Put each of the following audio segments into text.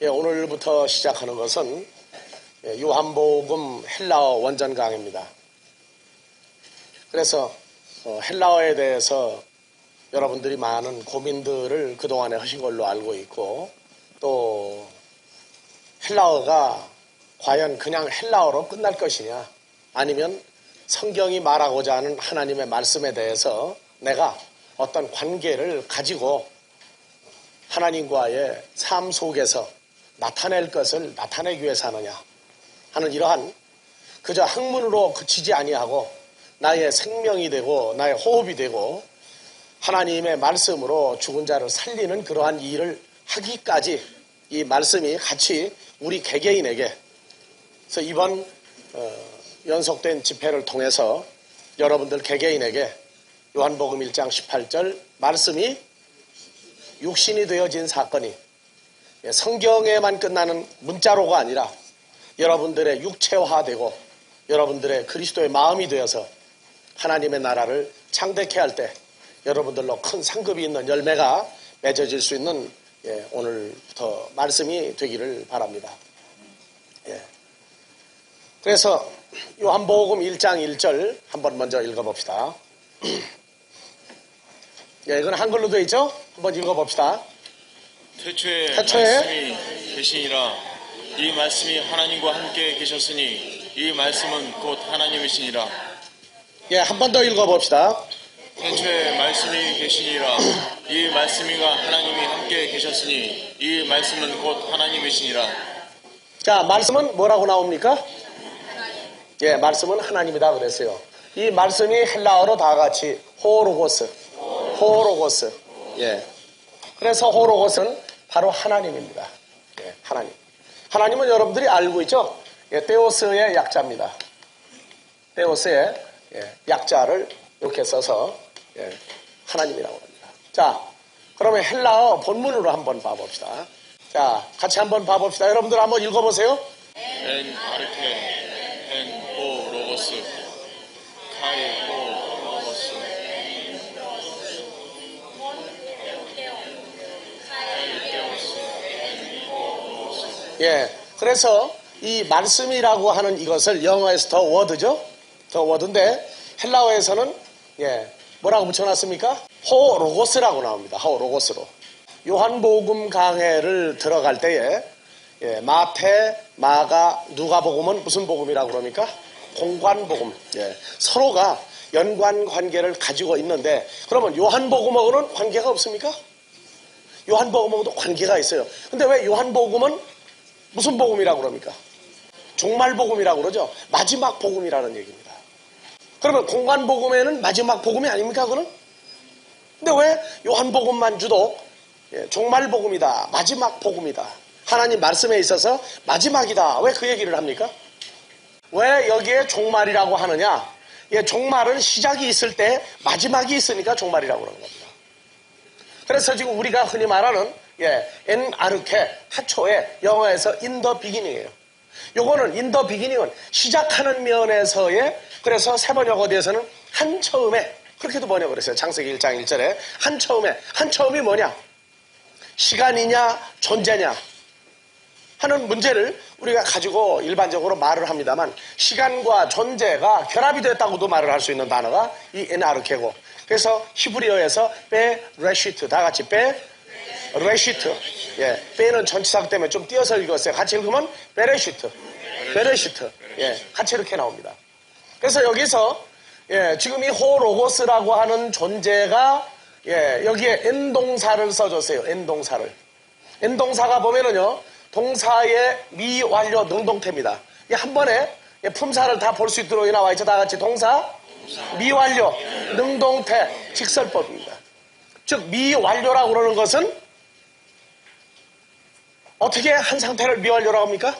오늘부터 시작하는 것은 요한복음 헬라어 원전 강의입니다. 그래서 헬라어에 대해서 여러분들이 많은 고민들을 그동안에 하신 걸로 알고 있고, 또 헬라어가 과연 그냥 헬라어로 끝날 것이냐, 아니면 성경이 말하고자 하는 하나님의 말씀에 대해서 내가 어떤 관계를 가지고 하나님과의 삶 속에서 나타낼 것을 나타내기 위해서 하느냐 하는 이러한 그저 학문으로 그치지 아니하고 나의 생명이 되고 나의 호흡이 되고 하나님의 말씀으로 죽은 자를 살리는 그러한 일을 하기까지 이 말씀이 같이 우리 개개인에게, 그래서 이번 연속된 집회를 통해서 여러분들 개개인에게 요한복음 1장 18절 말씀이 육신이 되어진 사건이 성경에만 끝나는 문자로가 아니라 여러분들의 육체화되고 여러분들의 그리스도의 마음이 되어서 하나님의 나라를 창대케 할 때 여러분들로 큰 상급이 있는 열매가 맺어질 수 있는 오늘부터 말씀이 되기를 바랍니다. 그래서 요한복음 1장 1절 한번 먼저 읽어봅시다. 이건 한글로 되어 있죠? 한번 읽어봅시다. 태초에 말씀이 계시니라. 이 말씀이 하나님과 함께 계셨으니 이 말씀은 곧 하나님이시니라. 한 번 더 읽어봅시다. 태초에 말씀이 계시니라. 이 말씀이가 하나님이 함께 계셨으니 이 말씀은 곧 하나님이시니라. 자, 말씀은 뭐라고 나옵니까? 말씀은 하나님이다 그랬어요. 이 말씀이 헬라어로 다 같이 호로고스. 그래서 호로고스는 바로 하나님입니다. 하나님. 하나님은 여러분들이 알고 있죠? 테오스의 약자입니다. 테오스의 약자를 이렇게 써서 하나님이라고 합니다. 자, 그러면 헬라어 본문으로 한번 봐봅시다. 자, 같이 한번 봐봅시다. 여러분들 한번 읽어보세요. 엔 아르케 엔 호 로고스 카이 호 로고스. 그래서 이 말씀이라고 하는 이것을 영어에서 더 워드죠? 더 워드인데 헬라어에서는 뭐라고 붙여놨습니까? 호로고스라고 나옵니다. 호로고스로. 요한복음 강해를 들어갈 때에 마태, 마가, 누가복음은 무슨 복음이라고 그럽니까? 공관복음. 서로가 연관관계를 가지고 있는데 그러면 요한복음하고는 관계가 없습니까? 요한복음하고도 관계가 있어요. 근데 왜 요한복음은 무슨 복음이라고 그럽니까? 종말복음이라고 그러죠. 마지막 복음이라는 얘기입니다. 그러면 공관복음에는 마지막 복음이 아닙니까? 그는? 근데 왜 요한복음만 주도 종말복음이다, 마지막 복음이다, 하나님 말씀에 있어서 마지막이다, 왜 그 얘기를 합니까? 왜 여기에 종말이라고 하느냐? 종말은 시작이 있을 때 마지막이 있으니까 종말이라고 그러는 겁니다. 그래서 지금 우리가 흔히 말하는 엔 아르케, 하초에 영어에서 in the beginning이에요. 요거는 in the beginning은 시작하는 면에서의, 그래서 세번역 어디에서는 한 처음에, 그렇게도 번역을 했어요. 창세기 1장 1절에 한 처음에. 한 처음이 뭐냐? 시간이냐 존재냐 하는 문제를 우리가 가지고 일반적으로 말을 합니다만, 시간과 존재가 결합이 됐다고도 말을 할 수 있는 단어가 이 엔 아르케고, 그래서 히브리어에서 베레시트, 다 같이 베레시트. 베는 전치사 때문에 좀 띄어서 읽었어요. 같이 읽으면 베레시트. 같이 이렇게 나옵니다. 그래서 여기서 지금 이 호로고스라고 하는 존재가 여기에 엔동사를 써줬어요. 엔동사가 보면은요, 동사의 미완료 능동태입니다. 한 번에 품사를 다 볼 수 있도록 나와 있죠. 다 같이 동사, 미완료, 능동태, 직설법입니다. 즉 미완료라고 그러는 것은 어떻게 한 상태를 미완료라고 합니까?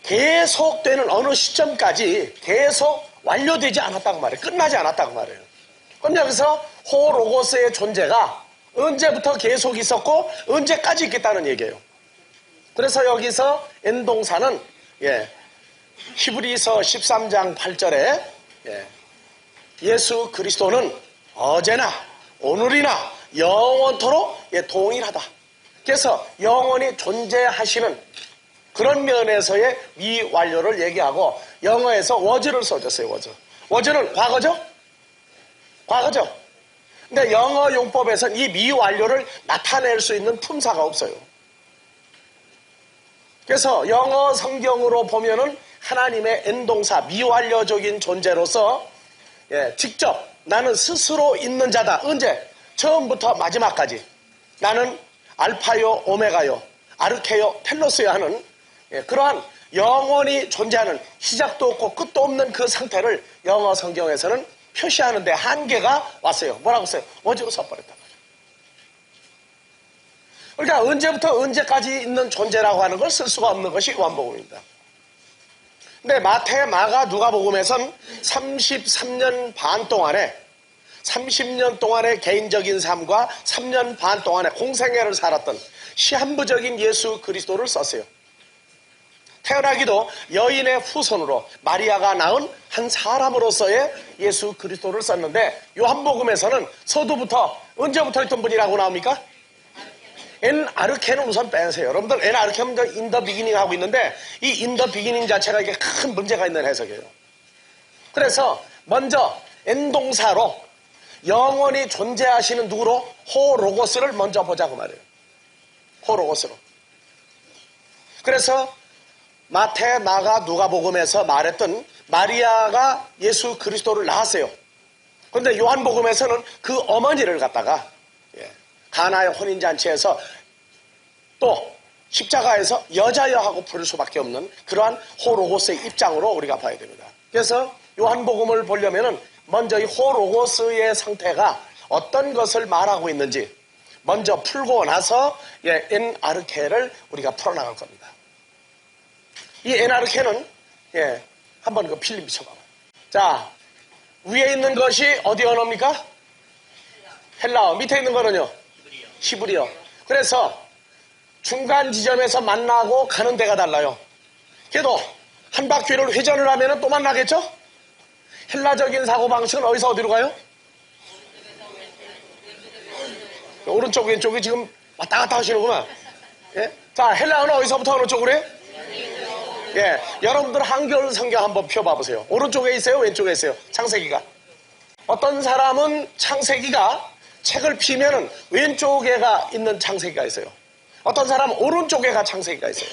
계속되는 어느 시점까지 계속 완료되지 않았다고 말해요. 끝나지 않았다고 말해요. 그럼 여기서 호로고스의 존재가 언제부터 계속 있었고 언제까지 있겠다는 얘기예요. 그래서 여기서 엔동사는 히브리서 13장 8절에 예수 그리스도는 어제나 오늘이나 영원토록 동일하다. 그래서 영원히 존재하시는 그런 면에서의 미완료를 얘기하고 영어에서 was를 써줬어요. was는 과거죠? 과거죠. 근데 영어 용법에서는 이 미완료를 나타낼 수 있는 품사가 없어요. 그래서 영어 성경으로 보면은 하나님의 엔동사, 미완료적인 존재로서 직접 나는 스스로 있는 자다. 언제? 처음부터 마지막까지. 나는 알파요, 오메가요, 아르케요, 텔로스요 하는 그러한 영원히 존재하는 시작도 없고 끝도 없는 그 상태를 영어 성경에서는 표시하는데 한계가 왔어요. 뭐라고 써요? was로 써버렸단 말이에요. 그러니까 언제부터 언제까지 있는 존재라고 하는 걸 쓸 수가 없는 것이 요한복음입니다. 근데 마태, 마가, 누가복음에선 33년 반 동안에 30년 동안의 개인적인 삶과 3년 반 동안의 공생애를 살았던 시한부적인 예수 그리스도를 썼어요. 태어나기도 여인의 후손으로 마리아가 낳은 한 사람으로서의 예수 그리스도를 썼는데 요한복음에서는 서두부터 언제부터 있던 분이라고 나옵니까? 엔 아르케는 우선 빼세요. 여러분들 엔 아르케는 인 더 비기닝 하고 있는데 이 인 더 비기닝 자체가 이게 큰 문제가 있는 해석이에요. 그래서 먼저 엔동사로 영원히 존재하시는 누구로? 호로고스를 먼저 보자고 말이에요. 호로고스로. 그래서 마태, 마가, 누가복음에서 말했던 마리아가 예수 그리스도를 낳았어요. 그런데 요한복음에서는 그 어머니를 갖다가 가나의 혼인잔치에서 또 십자가에서 여자여 하고 부를 수밖에 없는 그러한 호로고스의 입장으로 우리가 봐야 됩니다. 그래서 요한복음을 보려면은 먼저 이 호로고스의 상태가 어떤 것을 말하고 있는지 먼저 풀고 나서 엔아르케를 우리가 풀어나갈 겁니다. 이 엔아르케는 한번 그 필름 비춰봐요. 자, 위에 있는 것이 어디 언어입니까? 헬라어. 밑에 있는 거는요? 히브리어. 그래서 중간 지점에서 만나고 가는 데가 달라요. 그래도 한 바퀴를 회전을 하면 또 만나겠죠? 헬라적인 사고방식은 어디서 어디로 가요? 오른쪽 왼쪽이 지금 왔다 갔다 하시는구나. 자, 헬라어는 어디서부터 어느 쪽으로 해? 여러분들 한글 성경 한번 펴봐 보세요. 오른쪽에 있어요? 왼쪽에 있어요? 창세기가. 어떤 사람은 창세기가 책을 피면은 왼쪽에가 있는 창세기가 있어요. 어떤 사람은 오른쪽에가 창세기가 있어요.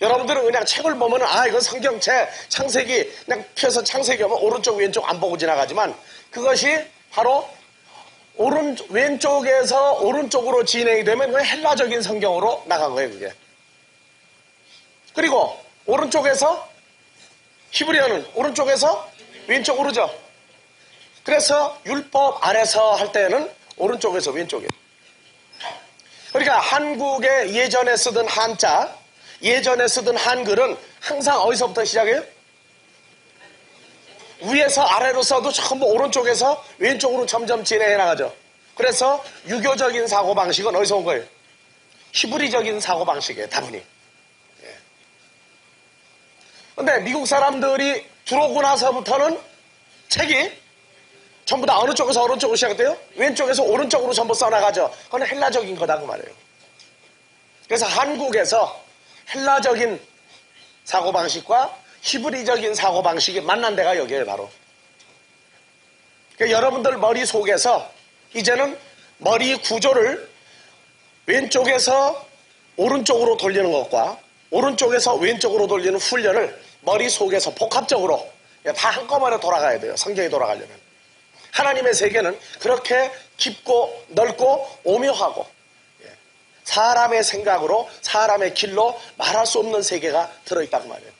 여러분들은 그냥 책을 보면은 이건 성경책 창세기 그냥 펴서 창세기 하면 오른쪽 왼쪽 안 보고 지나가지만 그것이 바로 왼쪽에서 오른쪽으로 진행이 되면 그 헬라적인 성경으로 나간 거예요, 그게. 그리고 오른쪽에서 히브리어는 오른쪽에서 왼쪽으로죠. 그래서 율법 아래서 할 때는 오른쪽에서 왼쪽에. 그러니까 한국에 예전에 쓰던 한자, 예전에 쓰던 한글은 항상 어디서부터 시작해요? 위에서 아래로 써도 전부 오른쪽에서 왼쪽으로 점점 진행해 나가죠. 그래서 유교적인 사고방식은 어디서 온 거예요? 히브리적인 사고방식이에요, 다분히. 근데 미국 사람들이 들어오고 나서부터는 책이 전부 다 어느 쪽에서 어느 쪽으로 시작돼요? 왼쪽에서 오른쪽으로 전부 써나가죠. 그건 헬라적인 거다 그 말이에요. 그래서 한국에서 헬라적인 사고방식과 히브리적인 사고방식이 만난 데가 여기에요, 바로. 그러니까 여러분들 머릿속에서 이제는 머리 구조를 왼쪽에서 오른쪽으로 돌리는 것과 오른쪽에서 왼쪽으로 돌리는 훈련을 머릿속에서 복합적으로 다 한꺼번에 돌아가야 돼요. 성경이 돌아가려면. 하나님의 세계는 그렇게 깊고 넓고 오묘하고 사람의 생각으로 사람의 길로 말할 수 없는 세계가 들어있단 말이에요.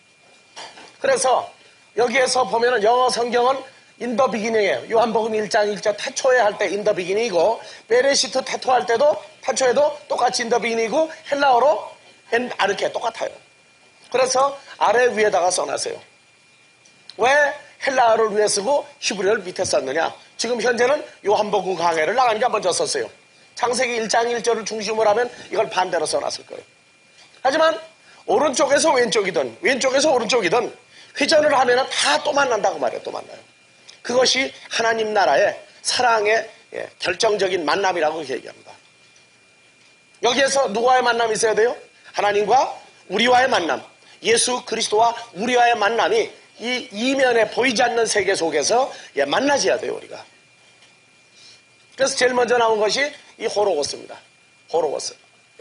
그래서 여기에서 보면은 영어 성경은 in the beginning이에요. 요한복음 1장 1절 태초에 할 때 in the beginning이고 베레시트 태초할 때도 태초에도 똑같이 in the beginning이고 헬라어로 엔 아르케 똑같아요. 그래서 아래 위에다가 써놨어요. 왜 헬라어를 위에 쓰고 히브리어를 밑에 썼느냐? 지금 현재는 요한복음 강해를 나가니까 먼저 썼어요. 창세기 1장 1절을 중심으로 하면 이걸 반대로 써놨을 거예요. 하지만 오른쪽에서 왼쪽이든 왼쪽에서 오른쪽이든 회전을 하면 다 또 만난다고 말해요. 또 만나요. 그것이 하나님 나라의 사랑의 결정적인 만남이라고 얘기합니다. 여기에서 누구와의 만남이 있어야 돼요? 하나님과 우리와의 만남, 예수 그리스도와 우리와의 만남이 이 이면에 보이지 않는 세계 속에서 만나져야 돼요, 우리가. 그래서 제일 먼저 나온 것이 이 호로고스입니다. 호로고스.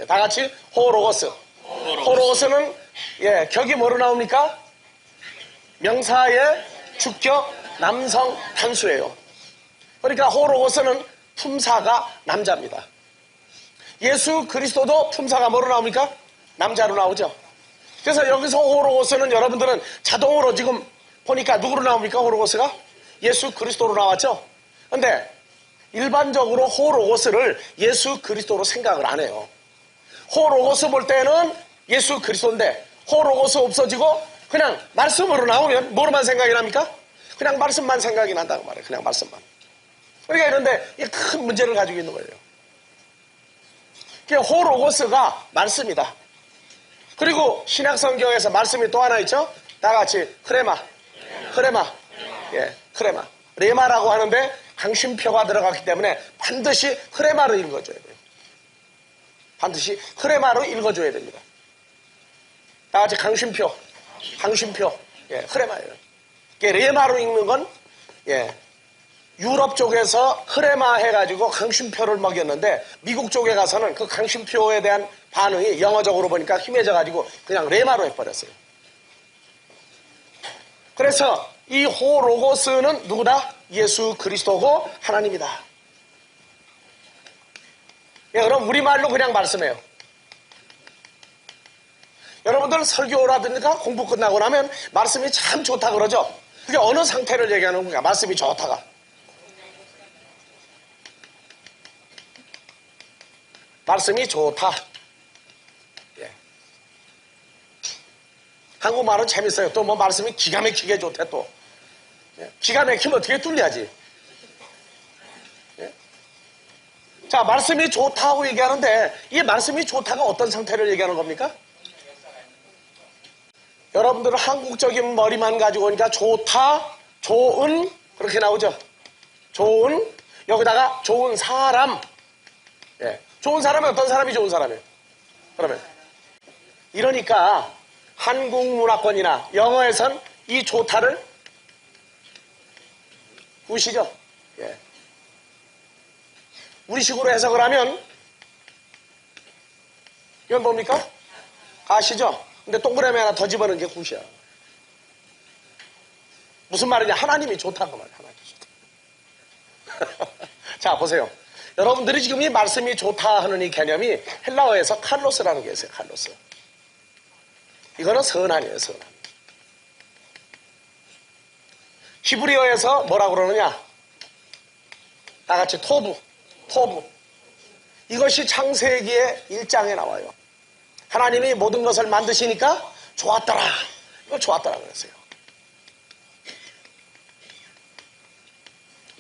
다 같이 호로고스. 호로고스는 격이 뭐로 나옵니까? 명사의 주격 남성 단수예요. 그러니까 호로고스는 품사가 남자입니다. 예수 그리스도도 품사가 뭐로 나옵니까? 남자로 나오죠. 그래서 여기서 호로고스는 여러분들은 자동으로 지금 보니까 누구로 나옵니까? 호로고스가? 예수 그리스도로 나왔죠. 근데 일반적으로 호로고스를 예수 그리스도로 생각을 안 해요. 호로고스 볼 때는 예수 그리스도인데 호로고스 없어지고 그냥 말씀으로 나오면 뭐로만 생각이 납니까? 그냥 말씀만 생각이 난다고 말해요. 그냥 말씀만. 그러니까 이런데 큰 문제를 가지고 있는 거예요. 호로고스가 말씀이다. 그리고 신약성경에서 말씀이 또 하나 있죠? 다 같이 크레마. 레마라고 하는데 강심표가 들어갔기 때문에 반드시 크레마로 읽어줘야 돼요. 반드시 크레마로 읽어줘야 됩니다. 다 같이 강심표. 크레마예요. 레마로 읽는 건 유럽 쪽에서 크레마 해가지고 강심표를 먹였는데 미국 쪽에 가서는 그 강심표에 대한 반응이 영어적으로 보니까 힘해져가지고 그냥 레마로 해버렸어요. 그래서 이 호로고스는 누구다? 예수 그리스도고 하나님이다. 그럼 우리말로 그냥 말씀해요. 여러분들 설교라든가 공부 끝나고 나면 말씀이 참 좋다 그러죠? 그게 어느 상태를 얘기하는 건가? 말씀이 좋다가. 말씀이 좋다. 한국말은 재밌어요. 또 뭐 말씀이 기가 막히게 좋대 또. 기가 막히면 어떻게 뚫려야지. 자, 말씀이 좋다고 얘기하는데 이 말씀이 좋다가 어떤 상태를 얘기하는 겁니까? 여러분들은 한국적인 머리만 가지고 오니까 좋다, 좋은 그렇게 나오죠. 좋은, 여기다가 좋은 사람. 좋은 사람은 어떤 사람이 좋은 사람이에요? 그러면 이러니까 한국 문화권이나 영어에선 이 좋다를 우시죠. 우리식으로 해석을 하면 이건 뭡니까? 아시죠? 근데 동그라미 하나 더 집어넣은 게 굿이야. 무슨 말이냐? 하나님이 좋다고 말이야. 하나님이 좋다. 자, 보세요. 여러분들이 지금 이 말씀이 좋다 하는 이 개념이 헬라어에서 칼로스라는 게 있어요. 칼로스. 이거는 선한이에요. 선한. 히브리어에서 뭐라고 그러느냐? 다 같이 토부. 이것이 창세기의 1장에 나와요. 하나님이 모든 것을 만드시니까 좋았더라. 이거 좋았더라 그랬어요.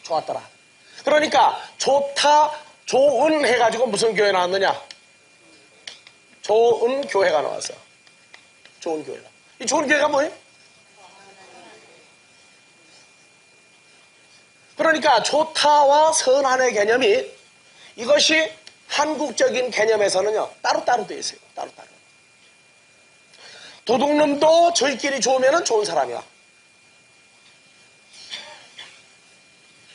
좋았더라. 그러니까 좋다, 좋은 해가지고 무슨 교회 나왔느냐? 좋은 교회가 나왔어. 좋은 교회가. 이 좋은 교회가 뭐예요? 그러니까 좋다와 선한의 개념이 이것이 한국적인 개념에서는요 따로따로 되어 있어요. 따로따로. 도둑놈도 저희끼리 좋으면 좋은 사람이야.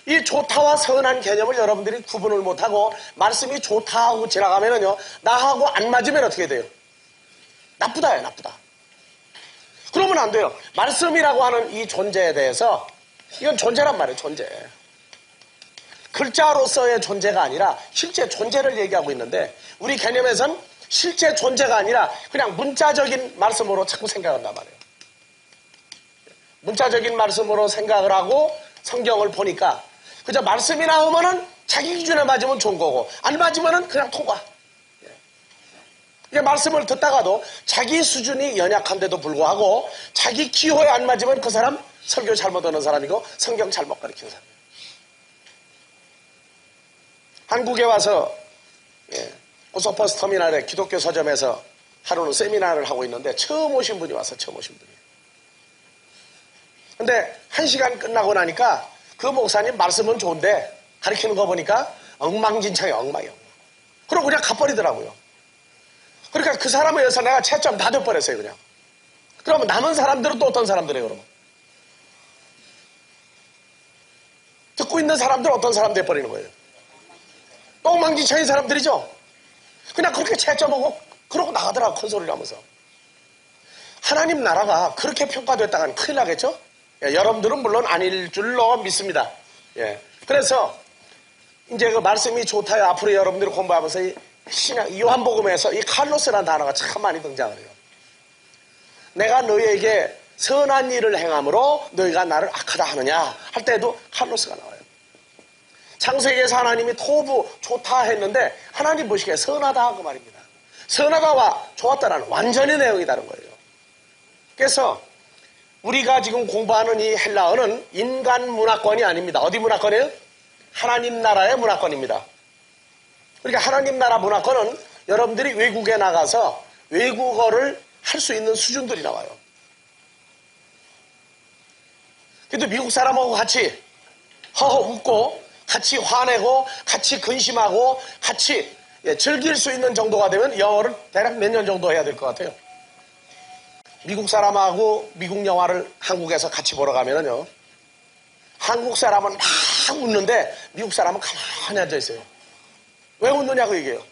이 좋다와 선한 개념을 여러분들이 구분을 못하고 말씀이 좋다 하고 지나가면은요 나하고 안 맞으면 어떻게 돼요? 나쁘다예요. 나쁘다. 그러면 안 돼요. 말씀이라고 하는 이 존재에 대해서 이건 존재란 말이에요. 존재. 글자로서의 존재가 아니라 실제 존재를 얘기하고 있는데 우리 개념에선 실제 존재가 아니라 그냥 문자적인 말씀으로 자꾸 생각한단 말이에요. 문자적인 말씀으로 생각을 하고 성경을 보니까 그저 말씀이 나오면은 자기 기준에 맞으면 좋은 거고 안 맞으면은 그냥 통과. 이게 말씀을 듣다가도 자기 수준이 연약한데도 불구하고 자기 기호에 안 맞으면 그 사람 설교 잘못 하는 사람이고 성경 잘못 가르치는 사람이에요. 한국에 와서 고속버스 터미널에 기독교 서점에서 하루는 세미나를 하고 있는데 처음 오신 분이 왔어요. 처음 오신 분이. 근데 1시간 끝나고 나니까 그 목사님 말씀은 좋은데 가르치는 거 보니까 엉망진창이에요. 엉망이요. 그러고 그냥 가버리더라고요. 그러니까 그 사람에 의해서 내가 채점 다 돼버렸어요, 그냥. 그러면 남은 사람들은 또 어떤 사람들이에요, 그러면? 듣고 있는 사람들은 어떤 사람 돼버리는 거예요? 똥망지쳐인 사람들이죠? 그냥 그렇게 채점하고 그러고 나가더라고, 큰 소리를 하면서. 하나님 나라가 그렇게 평가됐다간 큰일 나겠죠? 예, 여러분들은 물론 아닐 줄로 믿습니다. 예. 그래서 이제 그 말씀이 좋다요. 앞으로 여러분들이 공부하면서 이 신약 요한복음에서 이 칼로스라는 단어가 참 많이 등장을 해요. 내가 너희에게 선한 일을 행함으로 너희가 나를 악하다 하느냐 할 때에도 칼로스가 나와요. 창세기에서 하나님이 토부 좋다 했는데 하나님 보시기에 선하다 그 말입니다. 선하다와 좋았다라는 완전히 내용이 다른 거예요. 그래서 우리가 지금 공부하는 이 헬라어는 인간 문화권이 아닙니다. 어디 문화권이에요? 하나님 나라의 문화권입니다. 그러니까 하나님 나라 문화권은 여러분들이 외국에 나가서 외국어를 할 수 있는 수준들이 나와요. 그래도 미국 사람하고 같이 허허 웃고 같이 화내고 같이 근심하고 같이 즐길 수 있는 정도가 되면 영어를 대략 몇 년 정도 해야 될 것 같아요. 미국 사람하고 미국 영화를 한국에서 같이 보러 가면은요, 한국 사람은 막 웃는데 미국 사람은 가만히 앉아 있어요. 왜 웃느냐고 얘기해요.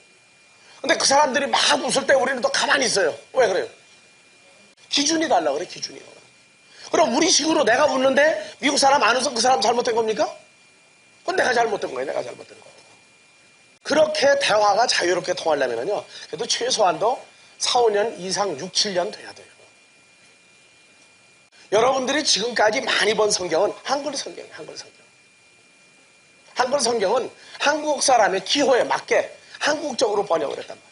근데 그 사람들이 막 웃을 때 우리는 또 가만히 있어요. 왜 그래요? 기준이 달라 그래, 기준이. 그럼 우리 식으로 내가 웃는데 미국 사람 안 웃어 그 사람 잘못된 겁니까? 그건 내가 잘못된 거예요, 내가 잘못된 거예요. 그렇게 대화가 자유롭게 통하려면요, 그래도 최소한도 4, 5년 이상 6, 7년 돼야 돼요. 여러분들이 지금까지 많이 본 성경은 한글 성경이에요, 한글 성경. 한글 성경은 한국 사람의 기호에 맞게 한국적으로 번역을 했단 말이에요.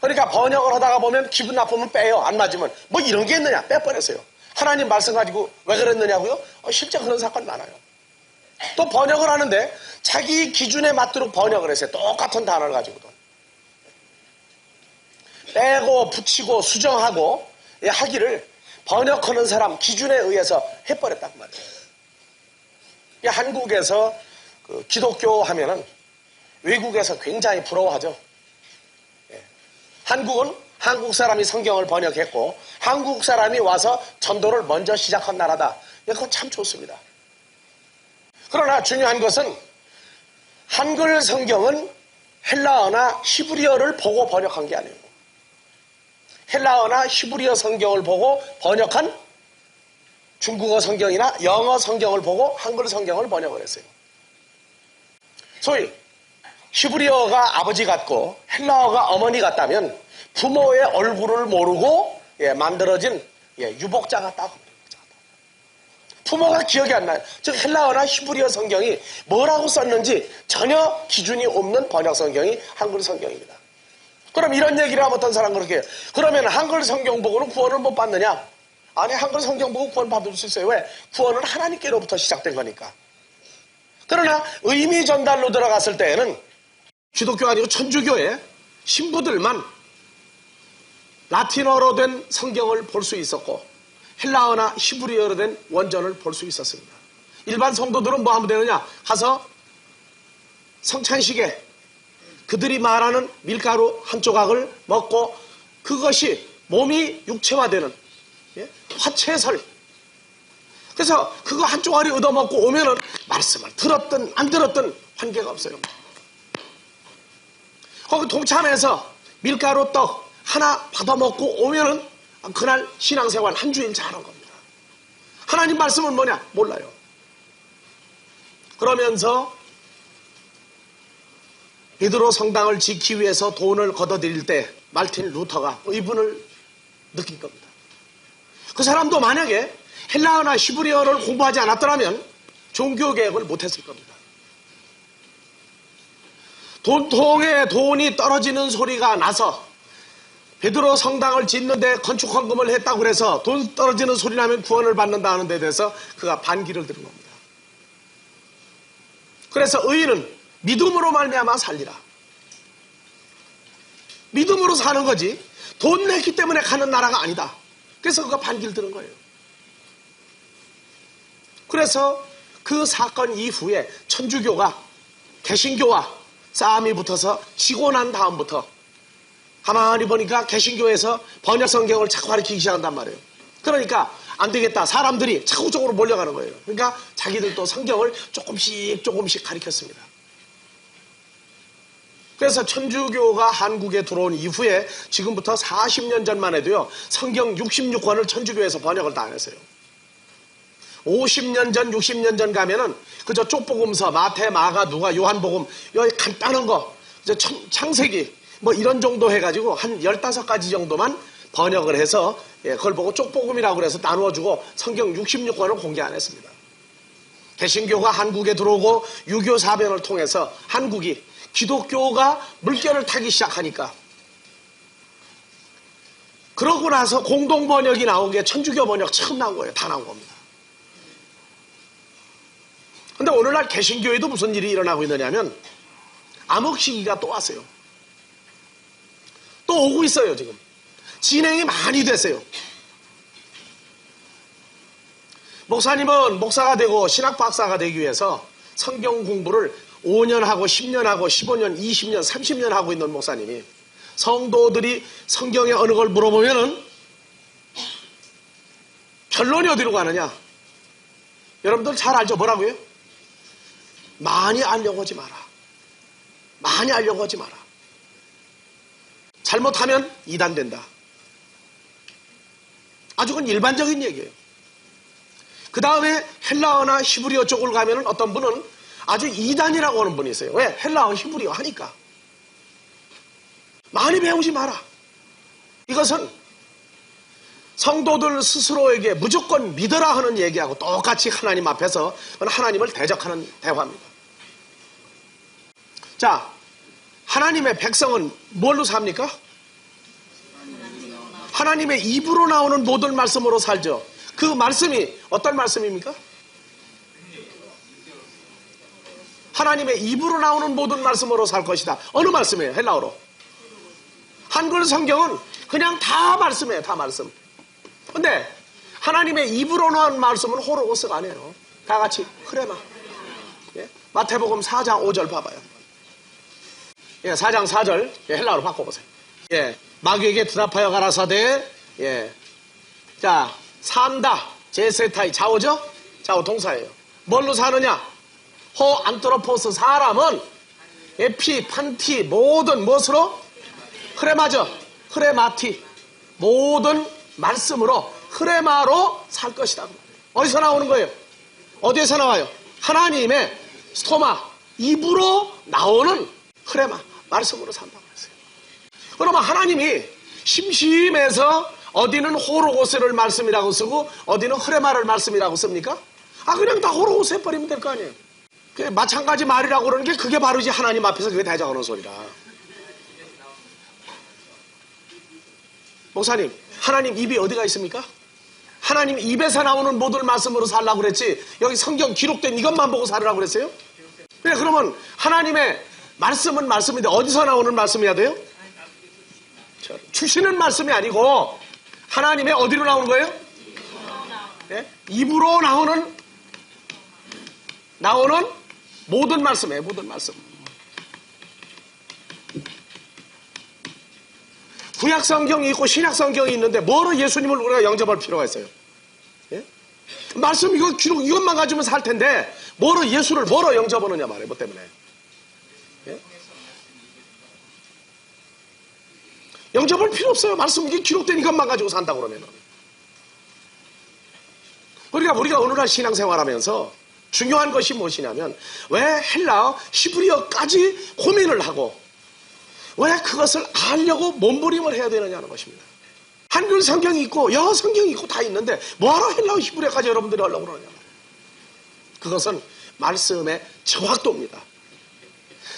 그러니까 번역을 하다가 보면 기분 나쁘면 빼요. 안 맞으면 뭐 이런 게 있느냐 빼버렸어요. 하나님 말씀 가지고 왜 그랬느냐고요? 실제 그런 사건이 많아요. 또 번역을 하는데 자기 기준에 맞도록 번역을 했어요. 똑같은 단어를 가지고도. 빼고 붙이고 수정하고 하기를 번역하는 사람 기준에 의해서 해버렸단 말이에요. 한국에서 그 기독교 하면은 외국에서 굉장히 부러워하죠. 한국은 한국 사람이 성경을 번역했고 한국 사람이 와서 전도를 먼저 시작한 나라다. 그건 참 좋습니다. 그러나 중요한 것은 한글 성경은 헬라어나 히브리어를 보고 번역한 게 아니에요. 헬라어나 히브리어 성경을 보고 번역한 중국어 성경이나 영어 성경을 보고 한글 성경을 번역을 했어요. 소위 히브리어가 아버지 같고 헬라어가 어머니 같다면 부모의 얼굴을 모르고 만들어진 유복자 같다. 부모가 기억이 안 나요. 즉 헬라어나 히브리어 성경이 뭐라고 썼는지 전혀 기준이 없는 번역 성경이 한글 성경입니다. 그럼 이런 얘기를 하면 어떤 사람은 그렇게 해요. 그러면 한글 성경 보고는 구원을 못 받느냐? 아니, 한글 성경 보고 구원 받을 수 있어요. 왜? 구원은 하나님께로부터 시작된 거니까. 그러나 의미 전달로 들어갔을 때에는 기독교 아니고 천주교의 신부들만 라틴어로 된 성경을 볼 수 있었고 헬라어나 히브리어로 된 원전을 볼 수 있었습니다. 일반 성도들은 뭐 하면 되느냐? 가서 성찬식에 그들이 말하는 밀가루 한 조각을 먹고 그것이 몸이 육체화되는 화채설. 그래서 그거 한 조각을 얻어먹고 오면은 말씀을 들었든 안 들었든 관계가 없어요. 거기 동참해서 밀가루 떡 하나 받아먹고 오면은 그날 신앙생활 한 주일 잘한 겁니다. 하나님 말씀은 뭐냐? 몰라요. 그러면서 베드로 성당을 짓기 위해서 돈을 걷어들일 때 말틴 루터가 의분을 느낀 겁니다. 그 사람도 만약에 헬라어나 히브리어를 공부하지 않았더라면 종교개혁을 못했을 겁니다. 돈통에 돈이 떨어지는 소리가 나서 베드로 성당을 짓는데 건축헌금을 했다고 그래서 돈 떨어지는 소리 나면 구원을 받는다 하는 데 대해서 그가 반기를 들은 겁니다. 그래서 의인은 믿음으로 말미암아 살리라. 믿음으로 사는 거지 돈 냈기 때문에 가는 나라가 아니다. 그래서 그가 반기를 들은 거예요. 그래서 그 사건 이후에 천주교가 개신교와 싸움이 붙어서 지고 난 다음부터 가만히 보니까 개신교에서 번역 성경을 자꾸 가르치기 시작한단 말이에요. 그러니까 안 되겠다. 사람들이 차후적으로 몰려가는 거예요. 그러니까 자기들도 성경을 조금씩 가르쳤습니다. 그래서 천주교가 한국에 들어온 이후에 지금부터 40년 전만 해도요, 성경 66권을 천주교에서 번역을 다 안 했어요. 50년 전, 60년 전 가면은 그저 쪽복음서, 마태, 마가, 누가, 요한복음, 여기 간단한 거, 창세기, 뭐 이런 정도 해가지고 한 15가지 정도만 번역을 해서 그걸 보고 쪽복음이라고 그래서 나누어주고 성경 66권을 공개 안 했습니다. 개신교가 한국에 들어오고 유교 사변을 통해서 한국이 기독교가 물결을 타기 시작하니까 그러고 나서 공동 번역이 나온 게 천주교 번역 처음 나온 거예요. 다 나온 겁니다. 근데 오늘날 개신교에도 무슨 일이 일어나고 있느냐면 암흑 시기가 또 왔어요. 또 오고 있어요. 지금 진행이 많이 됐어요. 목사님은 목사가 되고 신학 박사가 되기 위해서 성경 공부를 5년 하고 10년 하고 15년, 20년, 30년 하고 있는 목사님이 성도들이 성경에 어느 걸 물어보면은 결론이 어디로 가느냐? 여러분들 잘 알죠? 뭐라고요? 많이 알려고 하지 마라. 많이 알려고 하지 마라. 잘못하면 이단된다. 아주 그건 일반적인 얘기예요. 그 다음에 헬라어나 히브리어 쪽을 가면은 어떤 분은 아주 이단이라고 하는 분이 있어요. 왜? 헬라어, 히브리어 하니까. 많이 배우지 마라. 이것은 성도들 스스로에게 무조건 믿어라 하는 얘기하고 똑같이 하나님 앞에서 하나님을 대적하는 대화입니다. 자, 하나님의 백성은 뭘로 삽니까? 하나님의 입으로 나오는 모든 말씀으로 살죠. 그 말씀이 어떤 말씀입니까? 하나님의 입으로 나오는 모든 말씀으로 살 것이다. 어느 말씀이에요? 헬라어로. 한글 성경은 그냥 다 말씀이에요. 다 말씀. 근데 하나님의 입으로 나온 말씀은 호로고스가 아니에요. 다 같이 크레마. 예? 마태복음 4장 5절 봐봐요. 예, 4장 4절 헬라어로 바꿔보세요. 예, 마귀에게 드답하여 가라사대. 예, 자, 산다. 제세타이 좌오죠? 좌오 동사예요. 뭘로 사느냐? 호 안트로포스 사람은 에피 판티 모든 무엇으로? 흐레마죠. 흐레마티 모든 말씀으로 흐레마로 살 것이다. 어디서 나오는 거예요? 어디에서 나와요? 하나님의 스토마 입으로 나오는 흐레마 말씀으로 산다고 했어요. 그러면 하나님이 심심해서 어디는 호로고스를 말씀이라고 쓰고 어디는 흐레마를 말씀이라고 씁니까? 그냥 다 호로고스 해버리면 될 거 아니에요. 마찬가지 말이라고 그러는 게 그게 바로 이제 하나님 앞에서 그게 대적하는 소리라. 목사님, 하나님 입이 어디가 있습니까? 하나님 입에서 나오는 모든 말씀으로 살라고 그랬지 여기 성경 기록된 이것만 보고 살으라고 그랬어요? 그래, 그러면 하나님의 말씀은 말씀인데 어디서 나오는 말씀이어야 돼요? 주시는 말씀이 아니고 하나님의 어디로 나오는 거예요? 예? 입으로 나오는 모든 말씀이에요. 모든 말씀. 구약 성경이 있고 신약 성경이 있는데 뭐로 예수님을 우리가 영접할 필요가 있어요? 예? 말씀 이거 기록 이것만 가지면 살 텐데 뭐로 예수를 뭐로 영접하느냐 말이에요. 뭐 때문에? 예? 영접할 필요 없어요. 말씀 이게 기록된 이것만 가지고 산다고 그러면은. 우리가 오늘날 신앙생활하면서 중요한 것이 무엇이냐면 왜 헬라어, 히브리어까지 고민을 하고 왜 그것을 알려고 몸부림을 해야 되느냐는 것입니다. 한글 성경이 있고 영어 성경이 있고 다 있는데 뭐하러 헬라어, 히브리어까지 여러분들이 하려고 그러냐. 그것은 말씀의 정확도입니다.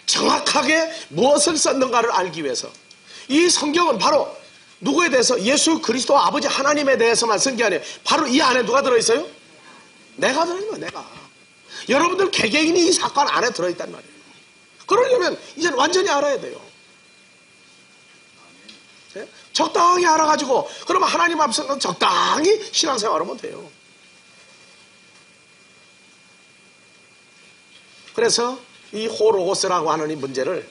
정확하게 무엇을 썼는가를 알기 위해서 이 성경은 바로 누구에 대해서 예수 그리스도 아버지 하나님에 대해서만 쓴 게 아니에요. 바로 이 안에 누가 들어있어요? 내가 들어있는 거예요. 내가. 여러분들 개개인이 이 사건 안에 들어있단 말이에요. 그러려면 이젠 완전히 알아야 돼요. 네? 적당히 알아가지고 그러면 하나님 앞에서 적당히 신앙생활하면 돼요. 그래서 이 호로고스라고 하는 이 문제를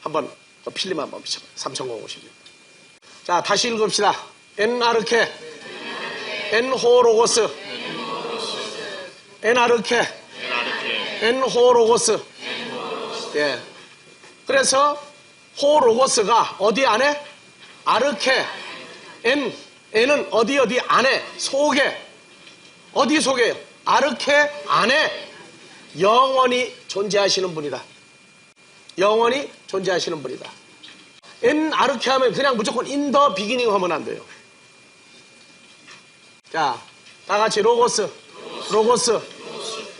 한번 그 필름 한번 비춰봐. 3056. 자, 다시 읽읍시다. 엔아르케, 엔호로고스, 엔아르케, 엔호로고스. 예. 그래서 호로고스가 어디 안에? 아르케. 엔은 어디 안에? 속에. 어디 속에요? 아르케 안에 영원히 존재하시는 분이다. 영원히 존재하시는 분이다. 아르케 하면 그냥 무조건 in the beginning 하면 안 돼요. 자, 다 같이 로고스.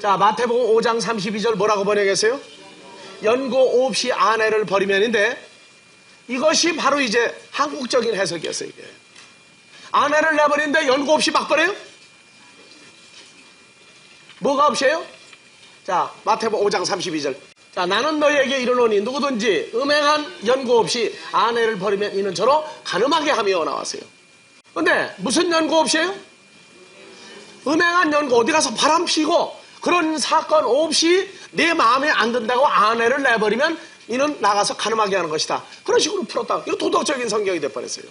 자, 마태복음 5장 32절 뭐라고 번역했어요? 연고 없이 아내를 버리면인데, 이것이 바로 이제 한국적인 해석이었어요. 이게. 아내를 내버리는데 연고 없이 막 버려요? 뭐가 없이요? 자, 마태복음 5장 32절. 자, 나는 너희에게 이르노니 누구든지 음행한 연고 없이 아내를 버리면 이는 저로 간음하게 하며 나왔어요. 근데 무슨 연고 없이요? 음행한 연고, 어디 가서 바람 피고 그런 사건 없이 내 마음에 안 든다고 아내를 내버리면 이는 나가서 간음하게 하는 것이다. 그런 식으로 풀었다. 이거 도덕적인 성경이 돼버렸어요.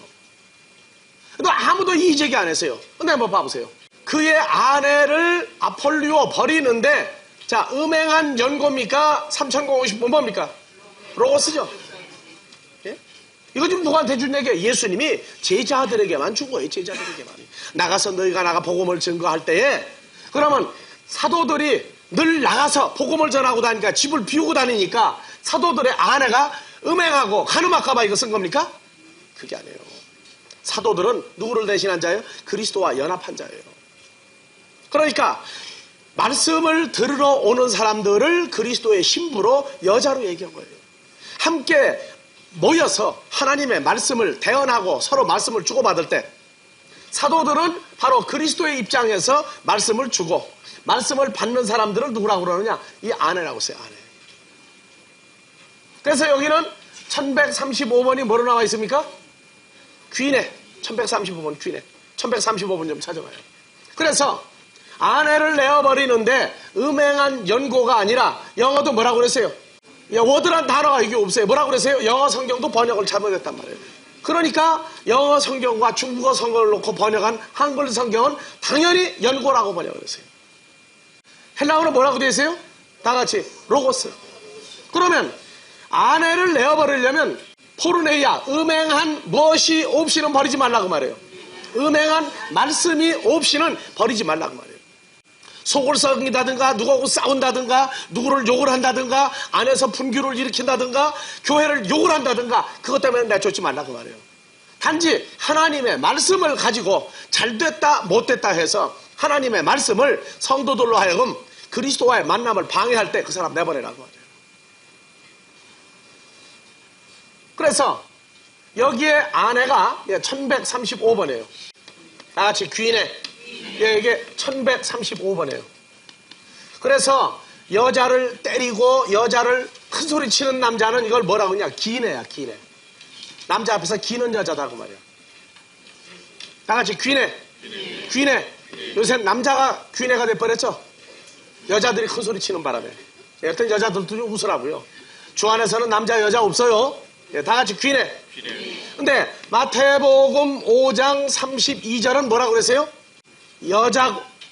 근데 아무도 이의제기 안 했어요. 근데 한번 봐보세요. 그의 아내를 아폴리오 버리는데, 자, 음행한 연고입니까? 3050번 뭡니까? 로고스죠. 예? 이거 지금 누구한테 준 얘기예요? 예수님이 제자들에게만 준 거예요. 제자들에게만. 나가서 너희가 나가 복음을 증거할 때에, 그러면 사도들이 늘 나가서 복음을 전하고 다니니까, 집을 비우고 다니니까 사도들의 아내가 음행하고 간음할까봐 이거 쓴 겁니까? 그게 아니에요. 사도들은 누구를 대신한 자예요? 그리스도와 연합한 자예요. 그러니까 말씀을 들으러 오는 사람들을 그리스도의 신부로, 여자로 얘기한 거예요. 함께 모여서 하나님의 말씀을 대언하고 서로 말씀을 주고받을 때, 사도들은 바로 그리스도의 입장에서 말씀을 주고, 말씀을 받는 사람들을 누구라고 그러느냐? 이 아내라고 써요. 아내. 그래서 여기는 1135번이 뭐로 나와 있습니까? 귀내. 1135번 귀내. 1135번 좀 찾아봐요. 그래서 아내를 내어버리는데 음행한 연고가 아니라, 영어도 뭐라고 그랬어요? 워드란 단어가 이게 없어요. 뭐라고 그랬어요? 영어 성경도 번역을 잘못했단 말이에요. 그러니까 영어 성경과 중국어 성경을 놓고 번역한 한글 성경은 당연히 연고라고 번역을 했어요. 헬라어는 뭐라고 되어 있어요? 다 같이 로고스. 그러면 아내를 내어버리려면 포르네이아, 음행한 무엇이 없이는 버리지 말라고 말해요. 음행한 말씀이 없이는 버리지 말라고 말해요. 속을 썩인다든가, 누구하고 싸운다든가, 누구를 욕을 한다든가, 안에서 분규를 일으킨다든가, 교회를 욕을 한다든가, 그것 때문에 내쫓지 말라고 말해요. 단지 하나님의 말씀을 가지고 잘됐다 못됐다 해서 하나님의 말씀을 성도들로 하여금 그리스도와의 만남을 방해할 때 그 사람 내보내라고 말해요. 그래서 여기에 아내가 1135번이에요. 다 같이 귀인에. 이게 1135번이에요. 그래서 여자를 때리고 여자를 큰 소리 치는 남자는 이걸 뭐라고 하냐? 기내야, 기내. 남자 앞에서 기는 여자다고 말이야. 다 같이 귀내. 귀내. 요새 남자가 귀내가 돼버렸죠? 여자들이 큰 소리 치는 바람에. 여튼 여자들도 좀 웃으라고요. 주 안에서는 남자 여자 없어요. 다 같이 귀내. 근데 마태복음 5장 32절은 뭐라고 그랬어요?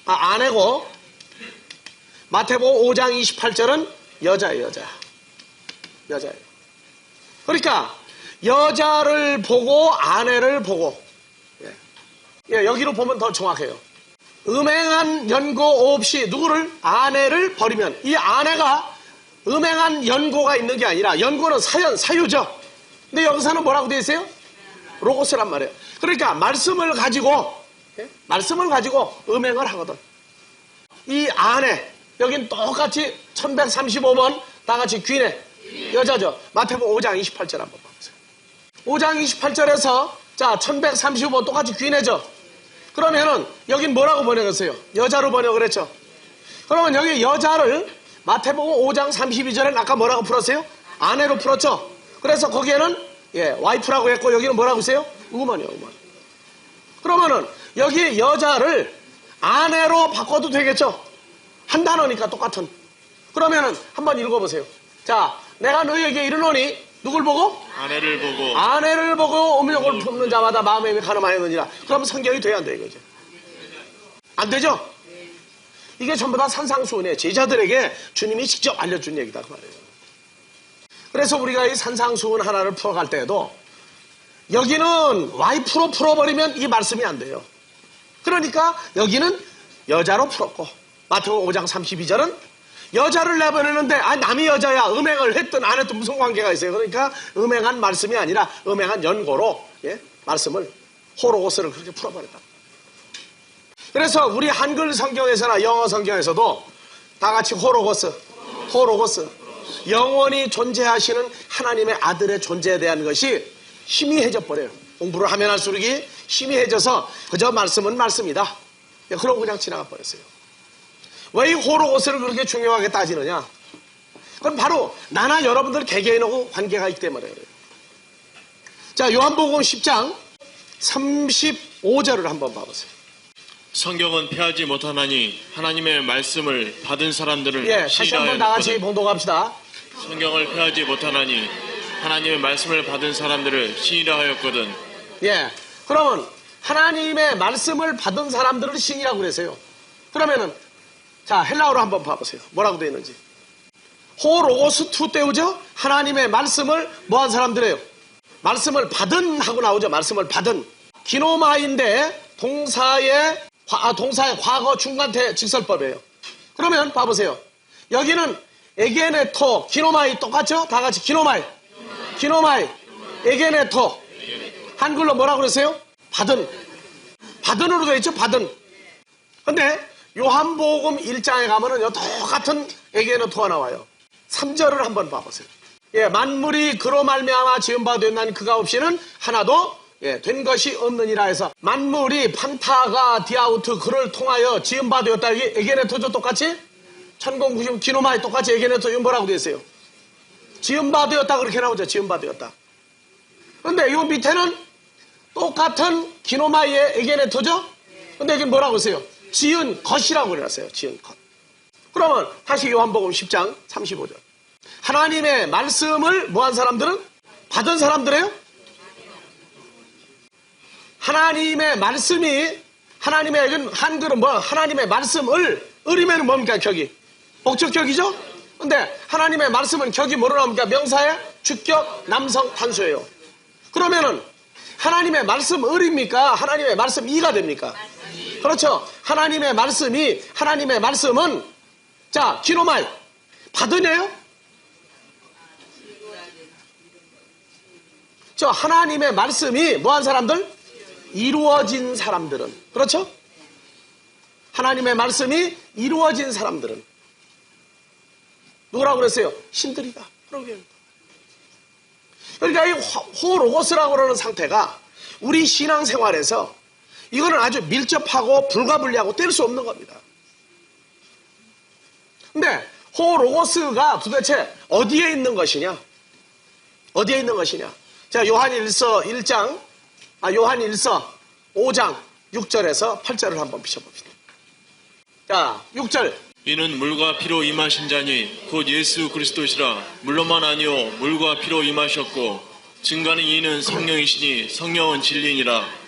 아내고, 마태복음 5장 28절은 여자예요. 여자예요. 그러니까 여자를 보고 아내를 보고, 여기로 보면 더 정확해요. 음행한 연고 없이 누구를? 아내를 버리면, 이 아내가 음행한 연고가 있는 게 아니라, 연고는 사유죠. 근데 여기서는 뭐라고 되어 있어요? 로고스란 말이에요. 그러니까 말씀을 가지고 음행을 하거든. 이 아내, 여긴 똑같이 1135번 다 같이 귀내. 여자죠. 마태복음 5장 28절 한번 봐보세요. 5장 28절에서 자 1135번 똑같이 귀내죠. 그러면은 여긴 뭐라고 번역했어요? 여자로 번역을 했죠. 그러면 여기 여자를 마태복음 5장 32절에 아까 뭐라고 풀었어요? 아내로 풀었죠. 그래서 거기에는 와이프라고 했고, 여기는 뭐라고 했어요? 우먼이요, 우먼. 그러면은 여기 여자를 아내로 바꿔도 되겠죠? 한 단어니까 똑같은. 그러면은 한번 읽어보세요. 자, 내가 너희에게 이르노니 누굴 보고? 아내를 보고 아내를 보고 음욕을 품는 자마다 마음에 가늠하였느니라. 그러면 성경이 돼야 안 돼, 이거죠? 안 되죠? 이게 전부 다 산상수훈이에요. 제자들에게 주님이 직접 알려준 얘기다, 그 말이에요. 그래서 우리가 이 산상수훈 하나를 풀어갈 때에도 여기는 와이프로 풀어버리면 이 말씀이 안 돼요. 그러니까 여기는 여자로 풀었고, 마태복음 5장 32절은 여자를 내보내는데 남이 여자야, 음행을 했든 안 했든 무슨 관계가 있어요. 그러니까 음행한 말씀이 아니라 음행한 연고로 말씀을 호로고스를 그렇게 풀어버렸다. 그래서 우리 한글 성경에서나 영어 성경에서도 다 같이 호로고스 영원히 존재하시는 하나님의 아들의 존재에 대한 것이 희미해져 버려요. 공부를 하면 할수록 희미해져서 그저 말씀은 말씀이다. 그러고 그냥 지나가 버렸어요. 왜 이 호로고스를 그렇게 중요하게 따지느냐? 그건 바로 나나 여러분들 개개인하고 관계가 있기 때문에 그래요. 자, 요한복음 10장 35절을 한번 봐보세요. 성경은 폐하지 못하나니 하나님의 말씀을 받은 사람들을 다시 한번 다 같이 봉독합시다. 성경을 폐하지 못하나니 하나님의 말씀을 받은 사람들을 신이라 하였거든. 그러면 하나님의 말씀을 받은 사람들을 신이라고 그랬어요. 그러면은 자, 헬라어로 한번 봐보세요. 뭐라고 되어 있는지. 호로고스 투 때우죠? 하나님의 말씀을 뭐한 사람들이에요? 말씀을 받은 하고 나오죠. 말씀을 받은. 기노마인데 동사의 과거 중간태 직설법이에요. 그러면 봐보세요. 여기는 에게네토, 기노마이 똑같죠? 다 같이 기노마이, 에게네토. 한글로 뭐라고 그랬어요? 받은으로 되어 있죠? 받은. 근데 요한복음 1장에 가면은 똑같은 에게네토가 나와요. 3절을 한번 봐보세요. 만물이 그로 말미암아 지은 바 됐나니 그가 없이는 하나도 된 것이 없느니라 해서 만물이 판타가 디아우트 그를 통하여 지은 바 되었다. 이게 에게네토죠, 똑같이? 1090 기노마이 똑같이 에게네토. 이건 뭐라고 되어 있어요? 지은 바 되었다 그렇게 나오죠. 지은 바 되었다. 근데 이 밑에는 똑같은 기노마이의 에게네토죠? 근데 여기 뭐라고 했어요? 지은 것이라고 그랬어요. 지은 것. 그러면 다시 요한복음 10장 35절. 하나님의 말씀을 뭐한 사람들은? 받은 사람들이에요? 하나님의 말씀이 하나님의 한글은 뭐? 하나님의 말씀을 을이면 뭡니까? 격이 목적격이죠? 근데 하나님의 말씀은 격이 뭐로 나옵니까? 명사의 주격 남성 단수예요. 그러면은 하나님의 말씀 을입니까? 하나님의 말씀 이가 됩니까? 그렇죠. 하나님의 말씀은 자, 기노마이 받으네요? 저 하나님의 말씀이 뭐한 사람들? 이루어진 사람들은. 그렇죠? 하나님의 말씀이 이루어진 사람들은 누구라고 그랬어요? 신들이다. 그러니까 이 호로고스라고 그러는 상태가 우리 신앙생활에서 이거는 아주 밀접하고 불가분리하고 뗄 수 없는 겁니다. 근데 호로고스가 도대체 어디에 있는 것이냐? 어디에 있는 것이냐? 자, 요한일서 5장 6절에서 8절을 한번 비춰봅시다. 자, 6절. 이는 물과 피로 임하신 자니 곧 예수 그리스도시라. 물로만 아니요 물과 피로 임하셨고 증거하는 이는 성령이시니 성령은 진리니라.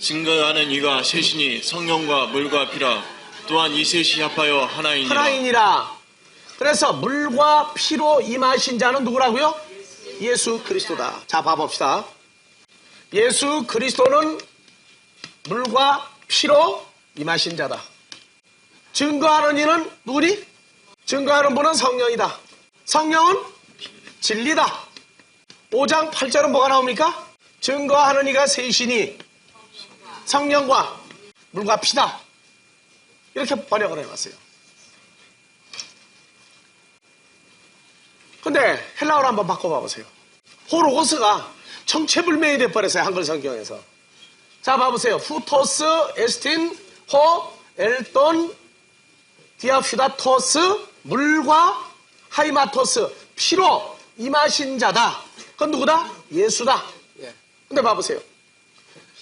증거하는 이가 셋이니 성령과 물과 피라. 또한 이 셋이 합하여 하나이니라. 그래서 물과 피로 임하신 자는 누구라고요? 예수 그리스도다. 자, 봐봅시다. 예수 그리스도는 물과 피로 임하신 자다. 증거하는 이는 누구니? 증거하는 분은 성령이다. 성령은 진리다. 5장 8절은 뭐가 나옵니까? 증거하는 이가 셋이니 성령과 물과 피다. 이렇게 번역을 해놨어요. 근데 헬라어로 한번 바꿔봐 보세요. 호로고스가 정체불명이 돼버렸어요. 한글 성경에서. 자, 봐보세요. 후토스, 에스틴, 호, 엘돈, 디아퓨다토스, 물과 하이마토스, 피로 임하신 자다. 그건 누구다? 예수다. 근데 봐보세요.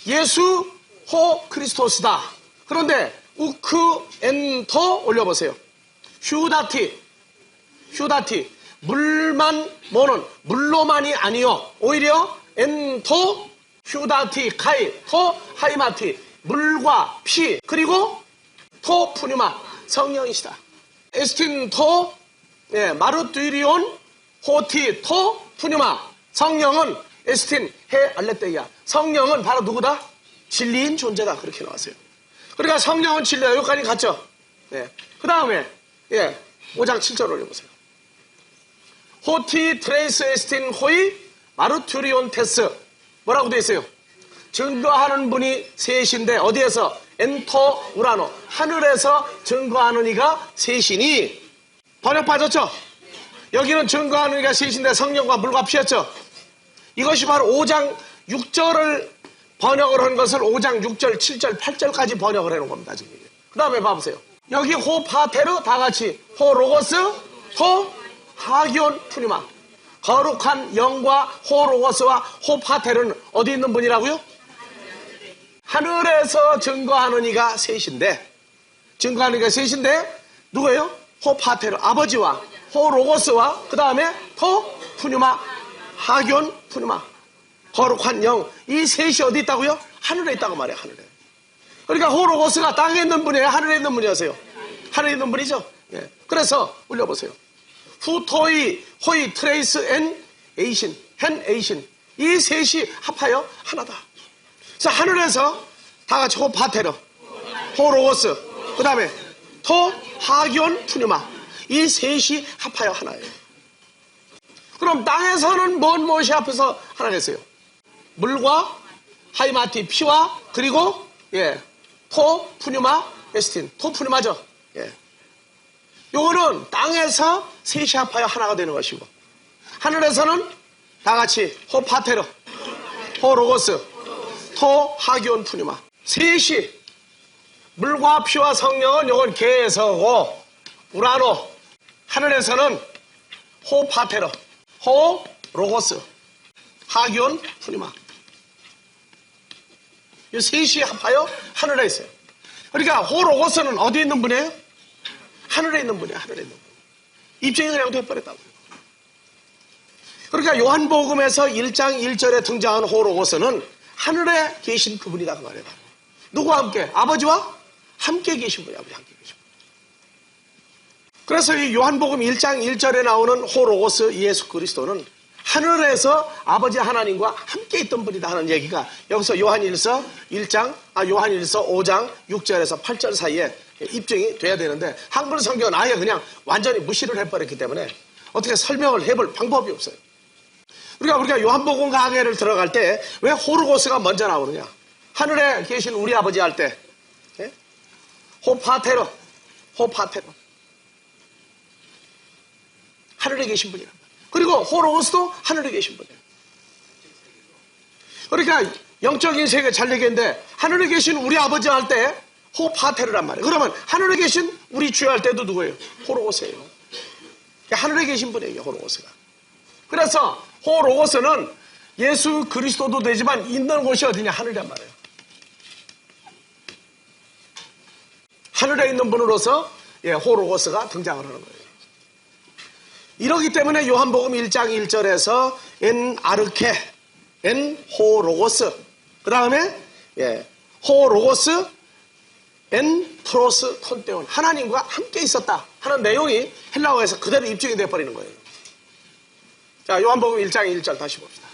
예수, 호, 크리스토스다. 그런데 우크, 엔토 올려보세요. 휴다티. 물만 뭐는 물로만이 아니요 오히려 엔토 휴다티 카이 토 하이마티 물과 피 그리고 토 푸뉴마 성령이시다. 에스틴 토 마르뚜리온 호티 토 푸뉴마 성령은 에스틴 해 알레떼야 성령은 바로 누구다? 진리인 존재다. 그렇게 나왔어요. 그러니까 성령은 진리다. 여기까지 갔죠. 그 다음에 5장 7절 올려보세요. 호티 트레이스 에스틴 호이 마르투리온 테스 뭐라고 되어 있어요? 증거하는 분이 셋인데 어디에서? 엔토 우라노 하늘에서 증거하는 이가 셋이니 번역 빠졌죠? 여기는 증거하는 이가 셋인데 성령과 물과 피였죠? 이것이 바로 5장 6절을 번역을 한 것을 5장 6절 7절 8절까지 번역을 해놓은 겁니다. 지금. 그 다음에 봐보세요. 여기 호 파테르 다 같이 호 로고스 호 하기온 푸니마 거룩한 영과 호 로고스와 호 파테르는 어디 있는 분이라고요? 하늘에서 증거하는 이가 셋인데 증거하는 이가 셋인데 누구예요? 호 파테르 아버지와 호 로고스와 그 다음에 토 푸니마 하기온 푸니마 거룩한 영 이 셋이 어디 있다고요? 하늘에 있다고 말해요. 하늘에. 그러니까 호 로고스가 땅에 있는 분이에요? 하늘에 있는 분이었어요? 하늘에 있는 분이죠. 그래서 올려보세요. 후토이 호이 트레이스 앤 에이신 헨 에이신 이 셋이 합하여 하나다. 자 하늘에서 다 같이 호 파테르 호 로고스 그 다음에 토 하기온 푸뉴마 이 셋이 합하여 하나예요. 그럼 땅에서는 무엇이 합해서 하나겠어요? 물과 하이마티 피와 그리고 토 푸뉴마 에스틴 토 푸뉴마죠. 요거는 땅에서 셋이 합하여 하나가 되는 것이고 하늘에서는 다 같이 호 파테르 호 로고스 토 하기온 푸뉴마 셋이 물과 피와 성령은 요건 개에서고 우라노 하늘에서는 호 파테르 호 로고스 하기온 푸뉴마 이 셋이 합하여 하늘에 있어요. 그러니까 호 로고스는 어디에 있는 분이에요? 하늘에 있는 분이에요. 하늘에 있는 분. 입증이 그냥 돼버렸다고요. 그러니까 요한복음에서 1장 1절에 등장한 호 로고스는 하늘에 계신 그분이다 그 말이에요. 누구와 함께? 아버지와 함께 계신 분이에요. 아버지 함께 계신 분. 그래서 이 요한복음 1장 1절에 나오는 호 로고스 예수 그리스도는 하늘에서 아버지 하나님과 함께 있던 분이다 하는 얘기가 여기서 요한일서 5장 6절에서 8절 사이에 입증이 돼야 되는데 한글 성경은 아예 그냥 완전히 무시를 해버렸기 때문에 어떻게 설명을 해볼 방법이 없어요. 그러니까 우리가 요한복음 강해를 들어갈 때 왜 호르고스가 먼저 나오느냐? 하늘에 계신 우리 아버지 할 때 호파테르 하늘에 계신 분이란 말이에요. 그리고 호로고스도 하늘에 계신 분이에요. 그러니까 영적인 세계 잘 얘기했는데 하늘에 계신 우리 아버지 할 때 호파테르란 말이에요. 그러면 하늘에 계신 우리 주여 할 때도 누구예요? 호로고스예요. 하늘에 계신 분이에요. 호로고스가. 그래서 호로고스는 예수 그리스도도 되지만 있는 곳이 어디냐? 하늘이란 말이에요. 하늘에 있는 분으로서 호로고스가 등장을 하는 거예요. 이러기 때문에 요한복음 1장 1절에서 엔 아르케 엔 호로고스 그 다음에 호로고스 엔 프로스 톤테온 하나님과 함께 있었다 하는 내용이 헬라어에서 그대로 입증이 되어버리는 거예요. 자 요한복음 1장 1절 다시 봅시다.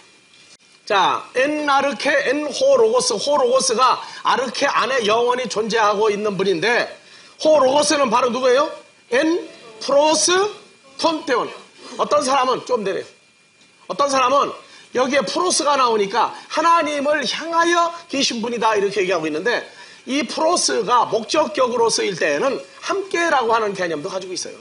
자 엔 아르케 엔 호로고스 호로고스가 아르케 안에 영원히 존재하고 있는 분인데 호로고스는 바로 누구예요? 엔 프로스 톤테온 어떤 사람은 좀 내려요. 어떤 사람은 여기에 프로스가 나오니까 하나님을 향하여 계신 분이다 이렇게 얘기하고 있는데 이 프로스가 목적격으로 쓰일 때에는 함께라고 하는 개념도 가지고 있어요.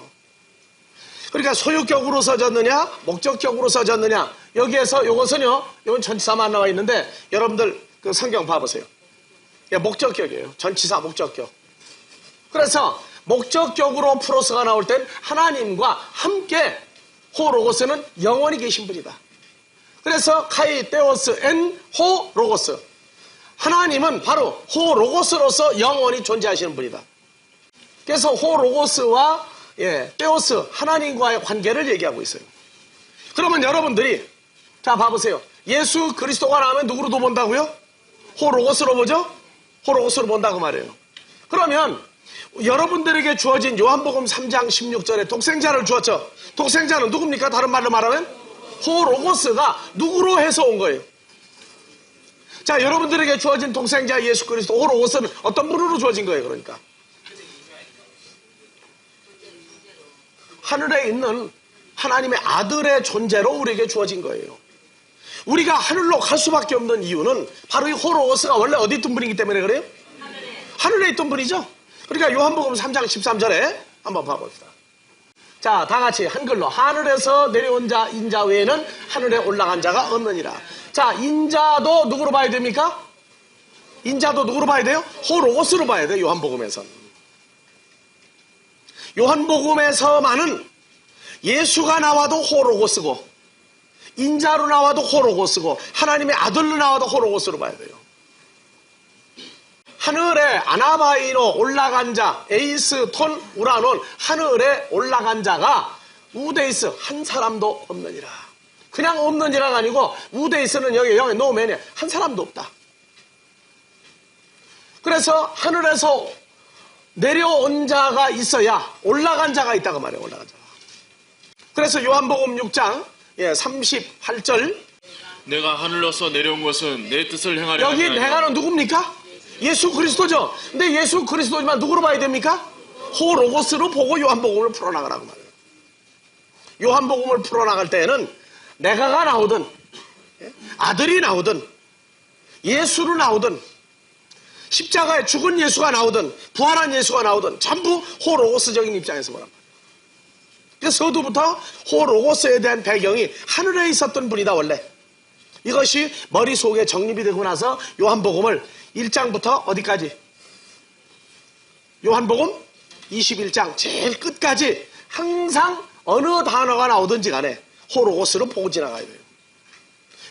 그러니까 소유격으로 써졌느냐 목적격으로 써졌느냐 여기에서 이것은요 이건 전치사만 나와 있는데 여러분들 그 성경 봐보세요. 목적격이에요. 전치사 목적격. 그래서 목적격으로 프로스가 나올 땐 하나님과 함께 호로고스는 영원히 계신 분이다. 그래서 카이 테오스 엔 호로고스 하나님은 바로 호로고스로서 영원히 존재하시는 분이다. 그래서 호로고스와 테오스, 하나님과의 관계를 얘기하고 있어요. 그러면 여러분들이, 자, 봐보세요. 예수 그리스도가 나오면 누구로도 본다고요? 호로고스로 보죠? 호로고스로 본다고 말해요. 그러면 여러분들에게 주어진 요한복음 3장 16절에 독생자를 주었죠. 독생자는 누굽니까? 다른 말로 말하면 호로고스가 누구로 해서 온 거예요. 자, 여러분들에게 주어진 독생자 예수 그리스도 호로고스는 어떤 분으로 주어진 거예요? 그러니까 하늘에 있는 하나님의 아들의 존재로 우리에게 주어진 거예요. 우리가 하늘로 갈 수밖에 없는 이유는 바로 이 호로고스가 원래 어디 있던 분이기 때문에 그래요? 하늘에 있던 분이죠. 그러니까 요한복음 3장 13절에 한번 봐봅시다. 자, 다 같이 한글로 하늘에서 내려온 자 인자 외에는 하늘에 올라간 자가 없느니라. 자, 인자도 누구로 봐야 됩니까? 인자도 누구로 봐야 돼요? 호로고스로 봐야 돼요. 요한복음에서는. 요한복음에서만은 예수가 나와도 호로고스고 인자로 나와도 호로고스고 하나님의 아들로 나와도 호로고스로 봐야 돼요. 하늘에 아나바이노 올라간 자, 에이스, 톤, 우라논 하늘에 올라간 자가 우데이스 한 사람도 없느니라. 그냥 없느니라가 아니고 우데이스는 여기 노맨에 한 사람도 없다. 그래서 하늘에서 내려온 자가 있어야 올라간 자가 있다고 말해요. 올라간 자가. 그래서 요한복음 6장 38절 내가 하늘로서 내려온 것은 내 뜻을 행하려 여기 함이 아니라 내가는 누굽니까? 예수 그리스도죠. 근데 예수 그리스도지만 누구로 봐야 됩니까? 호로고스로 보고 요한복음을 풀어나가라고 말해요. 요한복음을 풀어나갈 때에는 내가가 나오든 아들이 나오든 예수로 나오든 십자가에 죽은 예수가 나오든 부활한 예수가 나오든 전부 호로고스적인 입장에서 보란 말이에요. 그래서 서두부터 호로고스에 대한 배경이 하늘에 있었던 분이다 원래. 이것이 머릿속에 정립이 되고 나서 요한복음을 1장부터 어디까지? 요한복음 21장 제일 끝까지 항상 어느 단어가 나오든지 간에 호로고스로 보고 지나가야 돼요.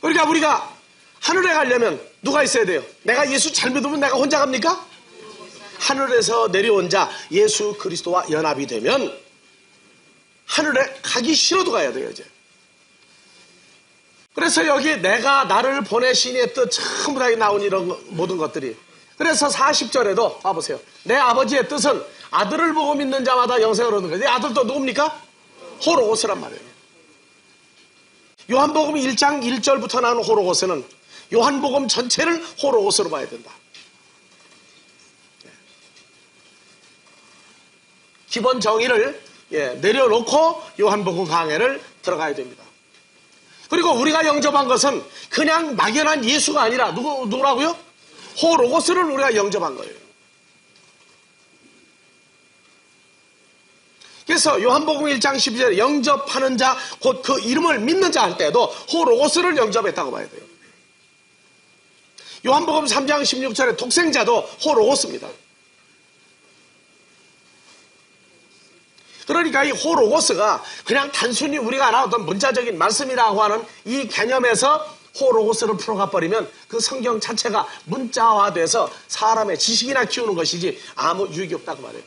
그러니까 우리가 하늘에 가려면 누가 있어야 돼요? 내가 예수 잘 믿으면 내가 혼자 갑니까? 하늘에서 내려온 자 예수 그리스도와 연합이 되면 하늘에 가기 싫어도 가야 돼요 이제. 그래서 여기 내가 나를 보내시니의 뜻 전부 다 나온 이런 모든 것들이. 그래서 40절에도 봐보세요. 내 아버지의 뜻은 아들을 보고 믿는 자마다 영생을 얻는 거예요. 내 아들도 누굽니까? 호로고스란 말이에요. 요한복음 1장 1절부터 나오는 호로고스는 요한복음 전체를 호로고스로 봐야 된다. 기본 정의를 내려놓고 요한복음 강해를 들어가야 됩니다. 그리고 우리가 영접한 것은 그냥 막연한 예수가 아니라 누구라고요? 호로고스를 우리가 영접한 거예요. 그래서 요한복음 1장 12절에 영접하는 자, 곧 그 이름을 믿는 자 할 때도 호로고스를 영접했다고 봐야 돼요. 요한복음 3장 16절에 독생자도 호로고스입니다. 그러니까 이 호로고스가 그냥 단순히 우리가 나왔던 문자적인 말씀이라고 하는 이 개념에서 호로고스를 풀어가 버리면 그 성경 자체가 문자화돼서 사람의 지식이나 키우는 것이지 아무 유익이 없다고 말해요.